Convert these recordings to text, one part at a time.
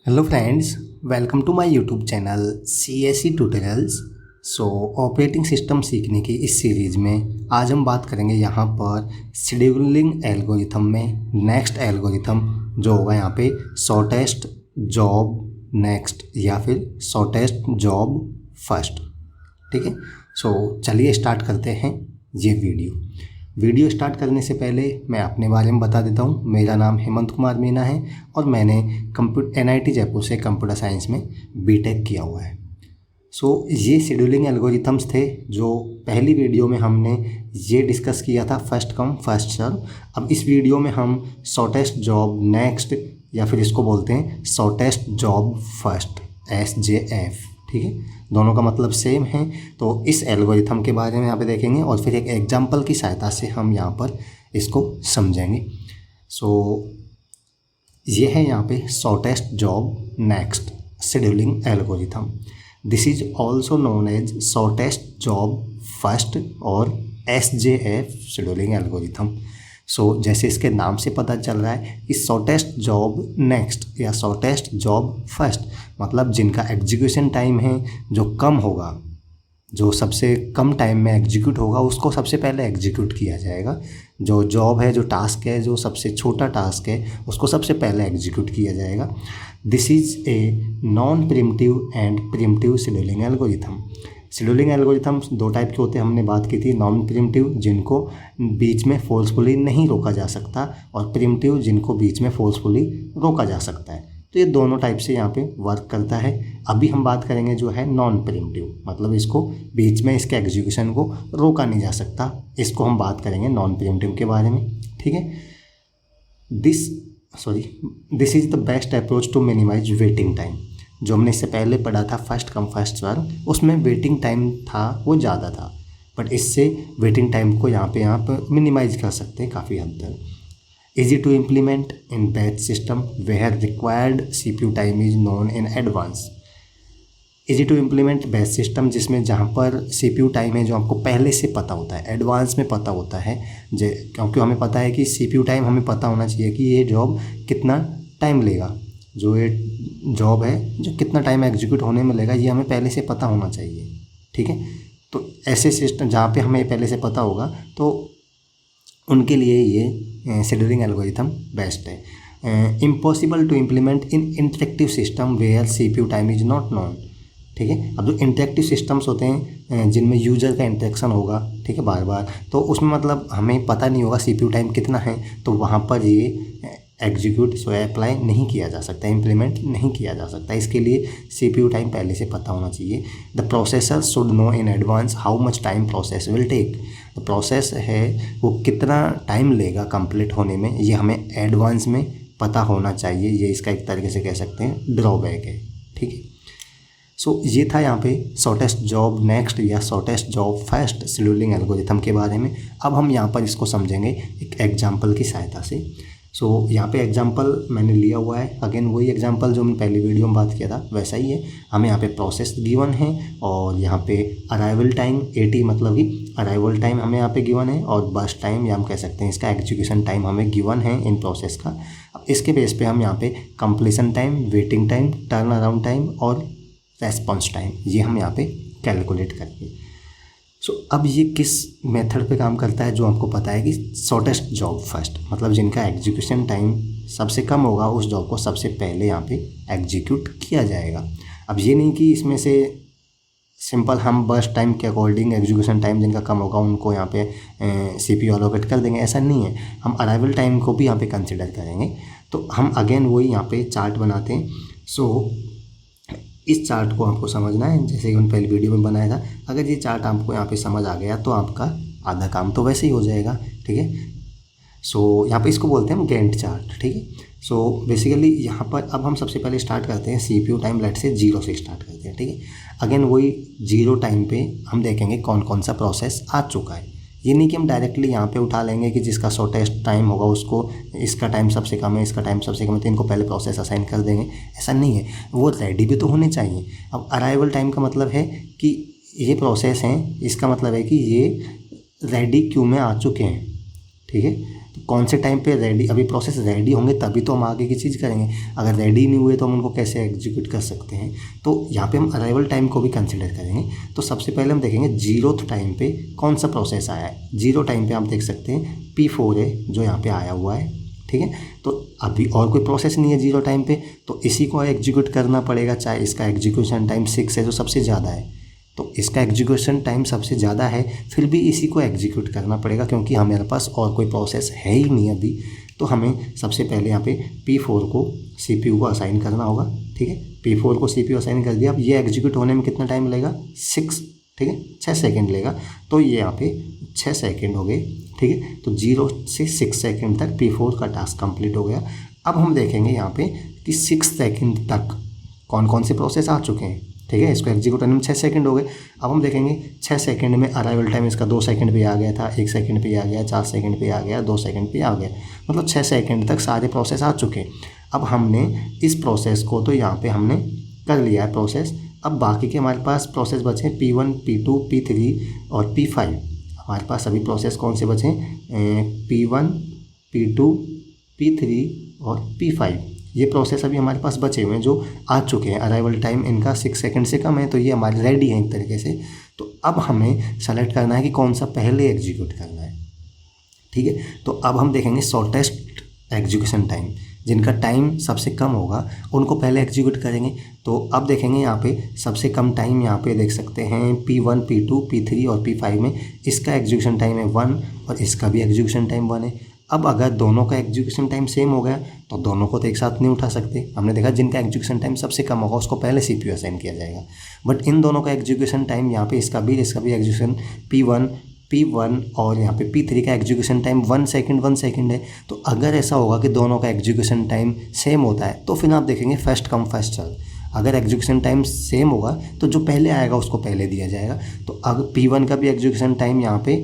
Hello friends, welcome to my YouTube channel CSE tutorials. Operating system सीखने की इस series में आज हम बात करेंगे यहाँ पर शेड्यूलिंग एल्गोरिथम में नेक्स्ट एल्गोरिथम जो होगा यहाँ पे शॉर्टेस्ट जॉब नेक्स्ट या फिर शॉर्टेस्ट जॉब फर्स्ट। ठीक है, चलिए स्टार्ट करते हैं ये वीडियो स्टार्ट करने से पहले मैं अपने बारे में बता देता हूँ। मेरा नाम हेमंत कुमार मीना है और मैंने NIT जयपुर से कंप्यूटर साइंस में बीटेक किया हुआ है। ये शेड्यूलिंग एल्गोरिथम्स थे जो पहली वीडियो में हमने ये डिस्कस किया था, फर्स्ट कम फर्स्ट सर्व। अब इस वीडियो में हम शॉर्टेस्ट जॉब नेक्स्ट या फिर इसको बोलते हैं शॉर्टेस्ट जॉब फर्स्ट, SJF। ठीक है, दोनों का मतलब सेम है। तो इस एल्गोरिथम के बारे में यहाँ पे देखेंगे और फिर एक एग्जांपल की सहायता से हम यहाँ पर इसको समझेंगे। ये है यहाँ पे shortest job next scheduling algorithm. This is also known as shortest job first और SJF शेड्यूलिंग एल्गोरिथम। जैसे इसके नाम से पता चल रहा है कि शॉर्टेस्ट जॉब नेक्स्ट या शॉर्टेस्ट जॉब फर्स्ट मतलब जिनका एग्जीक्यूशन टाइम है जो कम होगा, जो सबसे कम टाइम में एग्जीक्यूट होगा उसको सबसे पहले एग्जीक्यूट किया जाएगा। जो जॉब है, जो टास्क है, जो सबसे छोटा टास्क है उसको सबसे पहले एग्जीक्यूट किया जाएगा। This is a non primitive and primitive scheduling algorithm. Scheduling algorithms दो टाइप के होते हैं, हमने बात की थी। नॉन प्रिमिटिव जिनको बीच में फोर्सफुली नहीं रोका जा सकता और प्रिमिटिव जिनको बीच में फोर्सफुली रोका जा सकता है। तो ये दोनों टाइप से यहाँ पे वर्क करता है। अभी हम बात करेंगे जो है नॉन प्रिमिटिव, मतलब इसको बीच में इसके एग्जीक्यूशन को रोका नहीं जा सकता। इसको हम बात करेंगे नॉन प्रिमिटिव के बारे में। ठीक है, this is the best approach to minimise waiting time. जो हमने इससे पहले पढ़ा था फर्स्ट कम फर्स्ट सर्व, उसमें वेटिंग टाइम था वो ज़्यादा था, बट इससे वेटिंग टाइम को यहाँ पे मिनिमाइज कर सकते हैं काफ़ी हद तक। Easy to implement in batch system where required CPU time is known in advance। Easy to implement batch system जिसमें जहाँ पर CPU टाइम है जो आपको पहले से पता होता है, एडवांस में पता होता है। क्योंकि हमें पता है कि CPU टाइम हमें पता होना चाहिए कि ये जॉब कितना टाइम लेगा, जो ये जॉब है जो कितना टाइम एग्जीक्यूट होने में लेगा, ये हमें पहले से पता होना चाहिए। ठीक है, तो ऐसे सिस्टम जहाँ पे हमें पहले से पता होगा तो उनके लिए ये शेड्यूलिंग एल्गोरिथम बेस्ट है। Impossible to implement in interactive system where CPU time is not known. ठीक है, अब जो इंटरेक्टिव सिस्टम्स होते हैं जिनमें यूजर का इंटरेक्शन होगा, ठीक है, बार बार, तो उसमें मतलब हमें पता नहीं होगा CPU टाइम कितना है, तो वहाँ पर ये एग्जीक्यूट अप्लाई नहीं किया जा सकता, इम्प्लीमेंट नहीं किया जा सकता। इसके लिए CPU टाइम पहले से पता होना चाहिए। The processor should know in advance how much time process will take. The process है वो कितना टाइम लेगा कंप्लीट होने में, ये हमें एडवांस में पता होना चाहिए। ये इसका एक तरीके से कह सकते हैं ड्रॉबैक है। ठीक है, ये था यहाँ पे शॉर्टेस्ट जॉब नेक्स्ट या shortest job first scheduling algorithm के बारे में। अब हम यहाँ पर इसको समझेंगे एक एग्जाम्पल की सहायता से। यहाँ पे एग्जांपल मैंने लिया हुआ है, अगेन वही एग्जांपल जो मैंने पहली वीडियो में बात किया था वैसा ही है। हमें यहाँ पे प्रोसेस गिवन है और यहाँ पे अराइवल टाइम 80 मतलब कि अराइवल टाइम हमें यहाँ पे गिवन है और बर्स्ट टाइम या हम कह सकते हैं इसका एग्जीक्यूशन टाइम हमें गिवन है इन प्रोसेस का। अब इसके बेस पे हम यहाँ पे completion time, waiting time, turn around time और रेस्पॉन्स टाइम ये हम यहाँ पे कैलकुलेट करेंगे। अब ये किस मेथड पे काम करता है, जो आपको पता है कि शॉर्टेस्ट जॉब फर्स्ट मतलब जिनका एग्जीक्यूशन टाइम सबसे कम होगा उस जॉब को सबसे पहले यहाँ पे एग्जीक्यूट किया जाएगा। अब ये नहीं कि इसमें से सिंपल हम बर्स्ट टाइम के अकॉर्डिंग एग्जीक्यूशन टाइम जिनका कम होगा उनको यहाँ पे CPU एलोकेट कर देंगे, ऐसा नहीं है। हम अराइवल टाइम को भी यहाँ पे कंसिडर करेंगे। तो हम अगेन वही यहाँ पे चार्ट बनाते हैं। इस चार्ट को आपको समझना है जैसे कि मैंने पहली वीडियो में बनाया था। अगर ये चार्ट आपको यहाँ पे समझ आ गया तो आपका आधा काम तो वैसे ही हो जाएगा। ठीक है, यहाँ पे इसको बोलते हैं हम गैंट चार्ट। ठीक है, बेसिकली यहाँ पर अब हम सबसे पहले स्टार्ट करते हैं CPU टाइम लेट से 0 से स्टार्ट करते हैं। ठीक है, अगेन वही 0 टाइम पे हम देखेंगे कौन कौन सा प्रोसेस आ चुका है। ये नहीं कि हम डायरेक्टली यहाँ पे उठा लेंगे कि जिसका शॉर्टेस्ट टाइम होगा उसको इसका टाइम सबसे कम है, इसका टाइम सबसे कम है तो इनको पहले प्रोसेस असाइन कर देंगे, ऐसा नहीं है। वो रेडी भी तो होने चाहिए। अब अराइवल टाइम का मतलब है कि ये प्रोसेस हैं, इसका मतलब है कि ये रेडी क्यू में आ चुके हैं। ठीक है, तो कौन से टाइम पे रेडी, अभी प्रोसेस रेडी होंगे तभी तो हम आगे की चीज़ करेंगे, अगर रेडी नहीं हुए तो हम उनको कैसे एग्जीक्यूट कर सकते हैं। तो यहाँ पे हम अराइवल टाइम को भी कंसिडर करेंगे। तो सबसे पहले हम देखेंगे 0th टाइम पे कौन सा प्रोसेस आया है। 0 टाइम पे आप देख सकते हैं P4 है जो यहाँ पे आया हुआ है, ठीक है। तो अभी और कोई प्रोसेस नहीं है 0 टाइम पे, तो इसी को एग्जीक्यूट करना पड़ेगा, चाहे इसका एग्जीक्यूशन टाइम 6 है जो सबसे ज़्यादा है, तो इसका एग्जीक्यूशन टाइम सबसे ज़्यादा है, फिर भी इसी को एग्जीक्यूट करना पड़ेगा क्योंकि हमारे पास और कोई प्रोसेस है ही नहीं अभी। तो हमें सबसे पहले यहाँ पे P4 को CPU को असाइन करना होगा, ठीक है। P4 को CPU असाइन कर दिया। अब ये एग्जीक्यूट होने में कितना टाइम लगेगा, 6, ठीक है, 6 सेकेंड लेगा। तो ये यहाँ पे 6 सेकेंड हो गए, ठीक है। तो 0 से 6 सेकेंड तक P4 का टास्क कंप्लीट हो गया। अब हम देखेंगे यहाँ पे कि 6 सेकेंड तक कौन कौन से प्रोसेस आ चुके हैं, ठीक है। इसको एग्जीक्यूट होने में 6 सेकेंड हो गए। अब हम देखेंगे 6 सेकेंड में अराइवल टाइम इसका 2 सेकेंड पे आ गया था, 1 सेकेंड पे आ गया, 4 सेकेंड पे आ गया, 2 सेकेंड पे आ गया, मतलब 6 सेकेंड तक सारे प्रोसेस आ चुके हैं। अब हमने इस प्रोसेस को तो यहाँ पे हमने कर लिया है प्रोसेस। अब बाकी के हमारे पास प्रोसेस बचे हैं P1, P2, P3 और P5। हमारे पास अभी प्रोसेस कौन से बचे हैं, P1, P2, P3 और P5। ये प्रोसेस अभी हमारे पास बचे हुए हैं जो आ चुके हैं। अराइवल टाइम इनका 6 सेकंड से कम है, तो ये हमारे रेडी हैं एक तरीके से। तो अब हमें सेलेक्ट करना है कि कौन सा पहले एग्जीक्यूट करना है, ठीक है। तो अब हम देखेंगे शॉर्टेस्ट एग्जीक्यूशन टाइम, जिनका टाइम सबसे कम होगा उनको पहले एग्जीक्यूट करेंगे। तो अब देखेंगे यहाँ पे सबसे कम टाइम यहाँ पे देख सकते हैं P1, P2, P3 और P5 में इसका एग्जीक्यूशन टाइम है 1 और इसका भी एग्जीक्यूशन टाइम 1 है। अब अगर दोनों का एग्जीक्यूशन टाइम सेम हो गया तो दोनों को तो एक साथ नहीं उठा सकते। हमने देखा जिनका एग्जीक्यूशन टाइम सबसे कम होगा उसको पहले CPU असाइन किया जाएगा। बट इन दोनों का एग्जीक्यूशन टाइम यहाँ पे इसका भी एग्जीक्यूशन P1 और यहाँ पे P3 का एग्जीक्यूशन टाइम 1 सेकेंड है। तो अगर ऐसा होगा कि दोनों का एग्जीक्यूशन टाइम सेम होता है तो फिर आप देखेंगे फर्स्ट कम फर्स्ट सर्व। अगर एग्जीक्यूशन टाइम सेम होगा तो जो पहले आएगा उसको पहले दिया जाएगा। तो अगर P1 का भी एग्जीक्यूशन टाइम यहाँ पे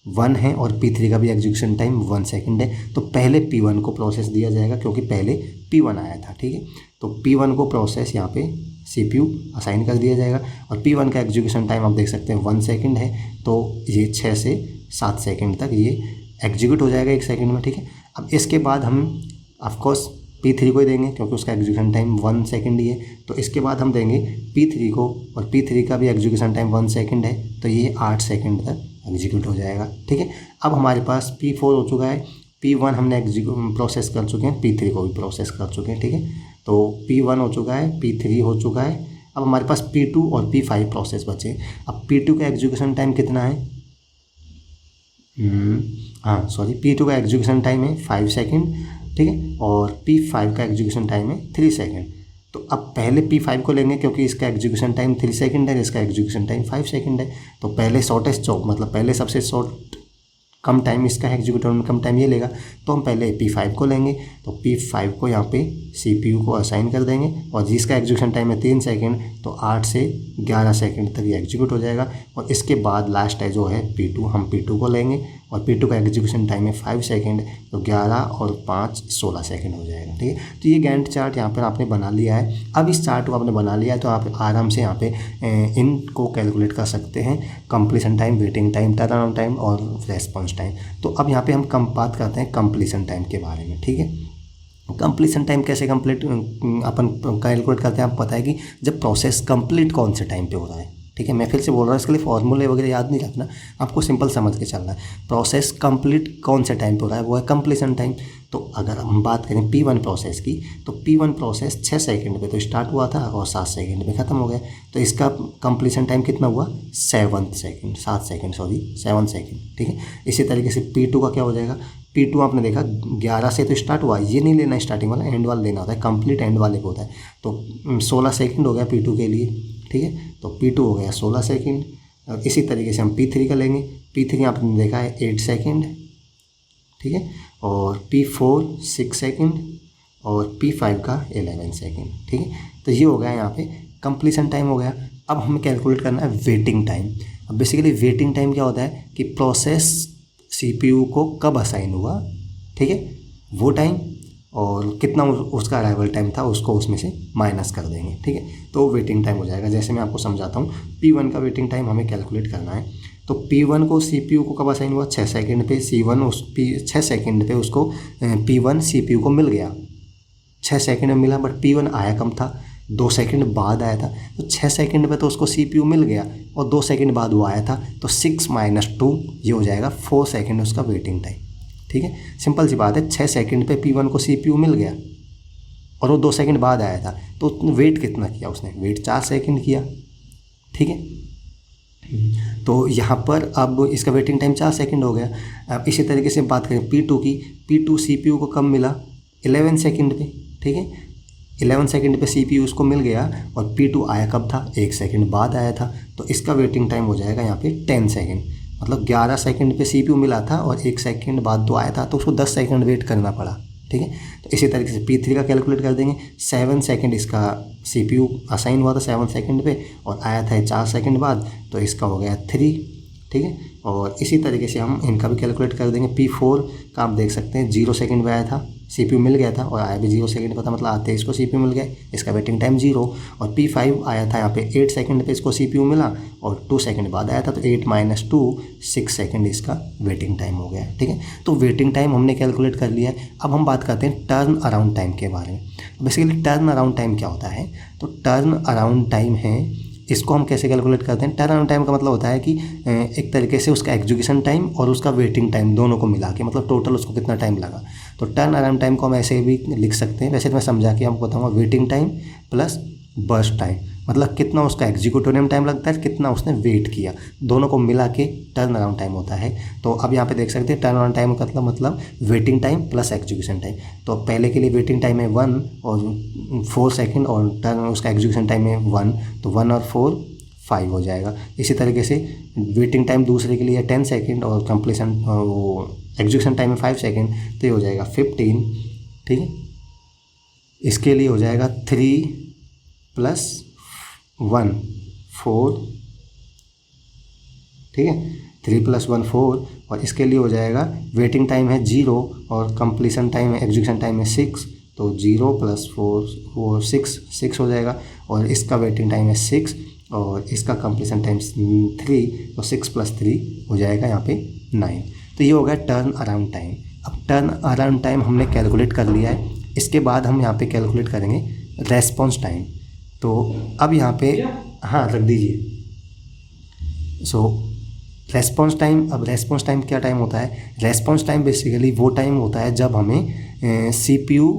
1 है और P3 का भी एग्जीक्यूशन टाइम 1 सेकेंड है, तो पहले P1 को प्रोसेस दिया जाएगा क्योंकि पहले P1 आया था, ठीक है। तो P1 को प्रोसेस यहाँ पे CPU असाइन कर दिया जाएगा और P1 का एग्जीक्यूशन टाइम आप देख सकते हैं 1 सेकेंड है, तो ये 6 से 7 सेकेंड तक ये एग्जीक्यूट हो जाएगा 1 सेकेंड में, ठीक है। अब इसके बाद हम ऑफकोर्स P3 को ही देंगे क्योंकि उसका एग्जीक्यूशन टाइम 1 सेकेंड ही है। तो इसके बाद हम देंगे P3 को और P3 का भी एग्जीक्यूशन टाइम 1 सेकेंड है, तो ये 8 सेकेंड तक एग्जीक्यूट हो जाएगा, ठीक है। अब हमारे पास P4 हो चुका है, P1 हमने प्रोसेस कर चुके हैं, P3 को भी प्रोसेस कर चुके हैं, ठीक है। तो P1 हो चुका है, P3 हो चुका है। अब हमारे पास P2 और P5 प्रोसेस बचे। अब P2 का एग्जीक्यूशन टाइम कितना है, P2 का एग्जीक्यूशन टाइम है 5 सेकेंड, ठीक है। और P5 का एग्जीक्यूशन टाइम है 3 सेकेंड। तो अब पहले P5 को लेंगे क्योंकि इसका एग्जीक्यूशन टाइम 3 सेकेंड है, इसका एग्जीक्यूशन टाइम 5 सेकेंड है। तो पहले शॉर्टेस्ट जॉब मतलब पहले सबसे शॉर्ट कम टाइम इसका एग्जीक्यूट होने में कम टाइम ये लेगा, तो हम पहले P5 को लेंगे। तो P5 को यहाँ पे CPU को असाइन कर देंगे और जिसका एग्जीक्यूशन टाइम है 3 सेकेंड, तो 8 से 11 सेकेंड तक ये एग्जीक्यूट हो जाएगा। और इसके बाद लास्ट है जो है P2, हम P2 को लेंगे और P2 का एग्जीक्यूशन टाइम है 5 सेकेंड, तो 11 और 5 16 सेकेंड हो जाएगा, ठीक है। तो ये गैंट चार्ट यहाँ पर आपने बना लिया है। अब इस चार्ट को आपने बना लिया है तो आप आराम से यहाँ पे इनको कैलकुलेट कर सकते हैं, completion time, waiting time, turn around time और रेस्पॉन्स टाइम। तो अब यहाँ पे हम बात करते हैं कंप्लीशन टाइम के बारे में, ठीक है। कंप्लीशन टाइम कैसे अपन कैलकुलेट करते हैं, आपको पता है कि जब प्रोसेस कंप्लीट कौन से टाइम पे हो रहा है, ठीक है। मैं फिर से बोल रहा हूँ, इसके लिए फॉर्मूले वगैरह याद नहीं रखना, आपको सिंपल समझ के चलना है। प्रोसेस कंप्लीट कौन से टाइम पे हो रहा है वो है कंप्लीशन टाइम। तो अगर हम बात करें P1 प्रोसेस की, तो P1 प्रोसेस 6 सेकेंड पे तो स्टार्ट हुआ था और 7 सेकेंड पे ख़त्म हो गया। तो इसका कंप्लीशन टाइम कितना हुआ, 7 सेकेंड, ठीक है। इसी तरीके से P2 का क्या हो जाएगा, P2 आपने देखा 11 से तो स्टार्ट हुआ, ये नहीं लेना स्टार्टिंग वाला, एंड वाला लेना होता है, कंप्लीट एंड वाले को होता है। तो 16 सेकेंड हो गया P2 के लिए, ठीक है। तो P2 हो गया 16 सेकेंड। और इसी तरीके से हम P3 का लेंगे, P3 आपने देखा है 8 सेकेंड, ठीक है। और P4 6 सेकेंड और P5 का 11 सेकेंड, ठीक है। तो ये हो गया यहाँ पे कंप्लीशन टाइम हो गया। अब हमें कैलकुलेट करना है वेटिंग टाइम। अब बेसिकली वेटिंग टाइम क्या होता है कि प्रोसेस CPU को कब असाइन हुआ, ठीक है, वो टाइम और कितना उसका अराइवल टाइम था उसको उसमें से माइनस कर देंगे, ठीक है। तो वेटिंग टाइम हो जाएगा। जैसे मैं आपको समझाता हूँ, P1 का वेटिंग टाइम हमें कैलकुलेट करना है। तो P1 को CPU को कब असाइन हुआ, 6 सेकंड पे। 6 सेकंड पे उसको P1 CPU को मिल गया, 6 सेकंड में मिला, बट P1 आया कम था, 2 सेकंड बाद आया था। तो 6 सेकंड पे तो उसको CPU मिल गया और 2 सेकंड बाद वो आया था, तो 6 - 2 ये हो जाएगा 4 सेकंड उसका वेटिंग टाइम। ठीक है, सिंपल सी बात है, 6 सेकंड पे P1 को CPU मिल गया और वो 2 सेकंड बाद आया था, तो वेट कितना किया उसने, वेट 4 सेकंड किया। ठीक है, तो यहाँ पर अब इसका वेटिंग टाइम 4 सेकंड हो गया। अब इसी तरीके से बात करें P2 की, P2 CPU को कब मिला, 11 सेकंड पे। ठीक है, 11 सेकंड पे CPU उसको मिल गया और P2 आया कब था, 1 सेकंड बाद आया था, तो इसका वेटिंग टाइम हो जाएगा यहाँ पे 10 सेकंड। मतलब 11 सेकंड पे CPU मिला था और 1 सेकंड बाद तो आया था, तो उसको 10 सेकंड वेट करना पड़ा। ठीक है, तो इसी तरीके से P3 का कैलकुलेट कर देंगे। 7 सेकंड इसका CPU असाइन हुआ था 7 सेकंड पे और आया था 4 सेकंड बाद, तो इसका हो गया 3। ठीक है, और इसी तरीके से हम इनका भी कैलकुलेट कर देंगे। P4 का आप देख सकते हैं 0 सेकंड पे आया था, CPU मिल गया था और आया भी 0 सेकंड पे था, मतलब आते इसको CPU मिल गया, इसका वेटिंग टाइम 0। और P5 आया था यहाँ पे 8 सेकंड पे इसको CPU मिला और 2 सेकंड बाद आया था, तो 8 - 2 6 सेकंड इसका वेटिंग टाइम हो गया। ठीक है, तो वेटिंग टाइम हमने कैलकुलेट कर लिया है। अब हम बात करते हैं टर्न अराउंड टाइम के बारे में। बेसिकली टर्न अराउंड टाइम क्या होता है, तो टर्न अराउंड टाइम है, इसको हम कैसे कैलकुलेट करते हैं। टर्न अराउंड टाइम का मतलब होता है कि एक तरीके से उसका एग्जीक्यूशन टाइम और उसका वेटिंग टाइम दोनों को मिला के, मतलब टोटल उसको कितना टाइम लगा। तो टर्न अराउंड टाइम को हम ऐसे भी लिख सकते हैं, वैसे तो मैं समझा के आपको बताऊंगा, waiting time plus burst time, मतलब कितना उसका एग्जीक्यूटिव टाइम लगता है, कितना उसने वेट किया, दोनों को मिला के टर्न अराउंड टाइम होता है। तो अब यहाँ पे देख सकते हैं टर्न अराउंड टाइम का मतलब waiting time plus execution time. तो पहले के लिए वेटिंग टाइम है 1 और 4 सेकंड और टर्न उसका एग्जीक्यूशन टाइम है 1, तो 1 और 4 5 हो जाएगा। इसी तरीके से वेटिंग टाइम दूसरे के लिए 10 सेकंड और कंप्लीशन वो एग्जीक्यूशन टाइम है 5 सेकंड, तो ये हो जाएगा 15। ठीक है, इसके लिए हो जाएगा 3 + 1 4। ठीक है, 3 + 1 4, और इसके लिए हो जाएगा वेटिंग टाइम है 0 और कंप्लीशन टाइम है एग्जीक्यूशन टाइम है 6, तो 0 + 4 6 हो जाएगा। और इसका वेटिंग टाइम है 6 और इसका कंप्लीशन टाइम 3, तो 6 + 3 हो जाएगा यहाँ पे 9। तो ये हो गया टर्न अराउंड टाइम। अब टर्न अराउंड टाइम हमने कैलकुलेट कर लिया है, इसके बाद हम यहाँ पे कैलकुलेट करेंगे रेस्पॉन्स टाइम। तो अब यहाँ पे हाँ रख दीजिए। सो रेस्पॉन्स टाइम, अब रेस्पॉन्स टाइम क्या टाइम होता है, रेस्पॉन्स टाइम बेसिकली वो टाइम होता है जब हमें CPU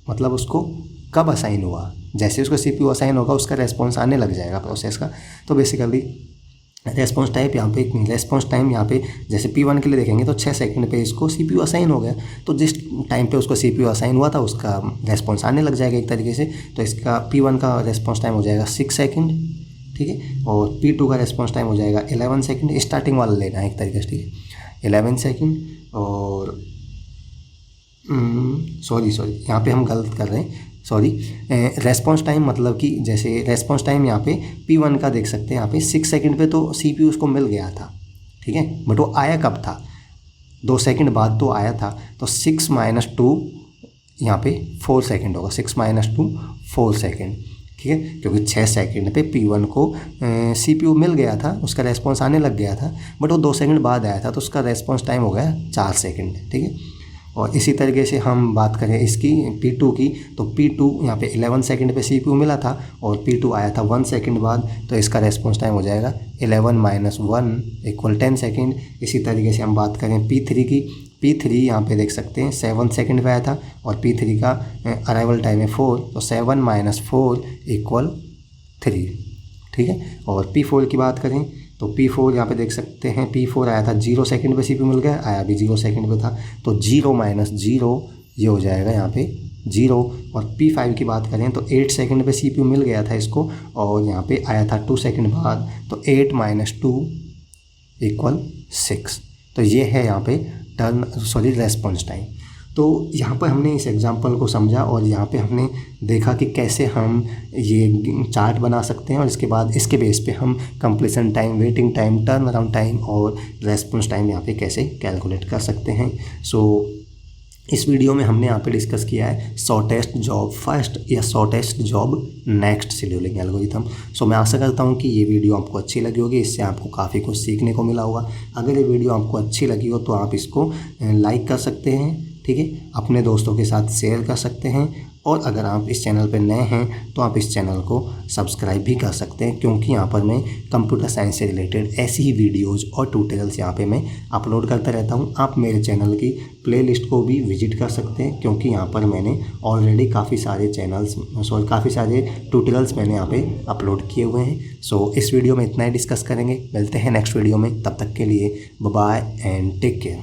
मतलब उसको कब असाइन हुआ, जैसे उसको CPU असाइन होगा उसका रेस्पॉन्स आने लग जाएगा प्रोसेस का। तो बेसिकली रेस्पॉन्स टाइम यहाँ पे जैसे P1 के लिए देखेंगे तो 6 सेकंड पे इसको CPU असाइन हो गया, तो जिस टाइम पे उसको CPU असाइन हुआ था उसका रेस्पॉन्स आने लग जाएगा एक तरीके से। तो इसका P1 का रेस्पॉन्स टाइम हो जाएगा 6 सेकंड। ठीक है, और P2 का रेस्पॉन्स टाइम हो जाएगा 11 सेकंड। स्टार्टिंग वाला लेना है एक तरीके से। ठीक है, 11 सेकंड। और सॉरी यहाँ पे हम गलत कर रहे हैं, सॉरी। रेस्पॉन्स टाइम मतलब कि जैसे रेस्पॉन्स टाइम यहाँ पे P1 का देख सकते हैं, यहाँ पे 6 सेकंड पे तो CPU उसको मिल गया था। ठीक है, बट वो आया कब था, 2 सेकंड बाद तो आया था, तो 6 - 2 यहाँ पे 4 सेकंड होगा, 6 - 2 4 सेकंड। ठीक है, क्योंकि 6 सेकंड पे P1 को CPU मिल गया था, उसका रेस्पॉन्स आने लग गया था, बट वो 2 सेकंड बाद आया था, तो उसका रेस्पॉन्स टाइम हो गया 4 सेकंड। ठीक है, और इसी तरीके से हम बात करें इसकी P2 की, तो P2 यहाँ पे 11 सेकंड पे CPU मिला था और P2 आया था 1 सेकंड बाद, तो इसका रेस्पॉन्स टाइम हो जाएगा 11 - 1 = 10 सेकंड। इसी तरीके से हम बात करें P3 की, P3 यहाँ पे देख सकते हैं 7 सेकंड पे आया था और P3 का अराइवल टाइम है 4, तो 7 - 4 = 3। ठीक है, और P4 की बात करें तो P4 यहाँ पे देख सकते हैं P4 आया था 0 सेकंड पे CPU मिल गया, आया भी 0 सेकंड पे था, तो 0 - 0 ये हो जाएगा यहाँ पे 0। और P5 की बात करें तो 8 सेकंड पे CPU मिल गया था इसको और यहाँ पे आया था 2 सेकंड बाद, तो 8 - 2 = 6। तो ये है यहाँ पे रेस्पॉन्स टाइम। तो यहाँ पर हमने इस एग्जांपल को समझा और यहाँ पे हमने देखा कि कैसे हम ये चार्ट बना सकते हैं और इसके बाद इसके बेस पे हम completion time, waiting time, turn around time और रेस्पॉन्स टाइम यहाँ पे कैसे कैलकुलेट कर सकते हैं। सो इस वीडियो में हमने यहाँ पे डिस्कस किया है शॉर्टेस्ट जॉब फर्स्ट या shortest job next scheduling algorithm. So मैं आशा करता हूँ कि ये वीडियो आपको अच्छी लगी होगी, इससे आपको काफ़ी कुछ सीखने को मिला होगा। अगर ये वीडियो आपको अच्छी लगी हो तो आप इसको लाइक कर सकते हैं, ठीक है, अपने दोस्तों के साथ शेयर कर सकते हैं। और अगर आप इस चैनल पर नए हैं तो आप इस चैनल को सब्सक्राइब भी कर सकते हैं, क्योंकि यहाँ पर मैं कंप्यूटर साइंस से रिलेटेड ऐसी ही वीडियोज़ और ट्यूटोरियल्स यहाँ पे मैं अपलोड करता रहता हूँ। आप मेरे चैनल की प्लेलिस्ट को भी विजिट कर सकते हैं, क्योंकि यहाँ पर मैंने ऑलरेडी काफ़ी सारे ट्यूटोरियल्स मैंने यहाँ पे अपलोड किए हुए हैं। सो इस वीडियो में इतना ही डिस्कस करेंगे, मिलते हैं नेक्स्ट वीडियो में, तब तक के लिए bye bye and take care.